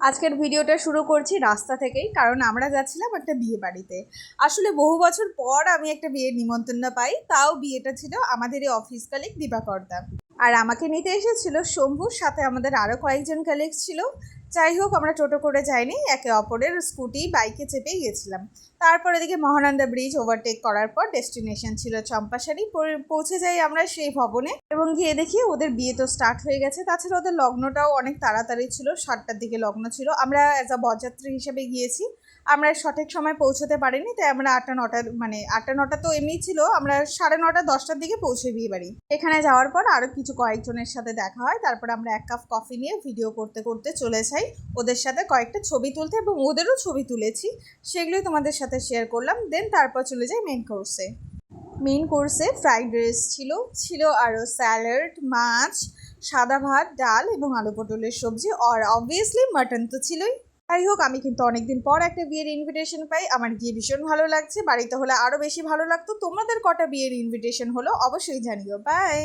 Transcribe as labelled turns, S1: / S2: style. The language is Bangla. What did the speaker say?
S1: আজকের ভিডিওটা শুরু করছি রাস্তা থেকেই, কারণ আমরা যাচ্ছিলাম একটা বিয়ে বাড়িতে। আসলে বহু বছর পর আমি একটা বিয়ের নিমন্ত্রণ পাই, তাও বিয়েটা ছিল আমাদের এই অফিস কালিগ দিবাকরদা। আর আমাকে নিতে এসেছিল শম্ভুর সাথে, আমাদের আরও কয়েকজন কালিগ ছিল। যাই হোক, আমরা টোটো করে যাইনি, একে অপরের স্কুটি বাইকে চেপেই গেছিলাম। তারপর এদিকে মহানন্দা ব্রিজ ওভারটেক করার পর ডেস্টিনেশন ছিল চম্পাশাড়ি। পৌঁছে যাই আমরা সেই ভবনে এবং গিয়ে দেখি ওদের বিয়ে তো স্টার্ট হয়ে গেছে। তাছাড়া ওদের লগ্নটাও অনেক তাড়াতাড়ি ছিল, 7টার দিকে লগ্ন ছিল। আমরা অ্যাজ আ বরযাত্রী হিসেবে গিয়েছি, আমরা সঠিক সময় পৌঁছতে পারিনি, তাই আমরা 8টা 9টা মানে 8টা 9টা তো এমনি ছিল, আমরা 9:30 10টার দিকে পৌঁছে বিয়ে বাড়ি। এখানে যাওয়ার পর আরও কয়েকজনের সাথে দেখা হয়। তারপর আমরা 1 কাপ কফি নিয়ে ভিডিও করতে করতে চলে যাই ওদের সাথে কয়েকটা ছবি তুলতে, এবং ওদেরও ছবি তুলেছি, সেগুলোই তোমাদের সাথে শেয়ার করলাম। দেন তারপর চলে যাই মেন কোর্সে ফ্রাইড রাইস ছিল আরও স্যালাড, মাছ, সাদা ভাত, ডাল এবং আলু পটলের সবজি, আর অবভিয়াসলি মাটন তো ছিলই। যাই হোক, আমি কিন্তু অনেকদিন পর একটা বিয়ের ইনভিটেশন পাই, আমার গিয়ে ভীষণ ভালো লাগছে। বাড়িতে হলে আরও বেশি ভালো লাগতো। তোমাদের কটা বিয়ের ইনভিটেশন হলো অবশ্যই জানিও। বাই।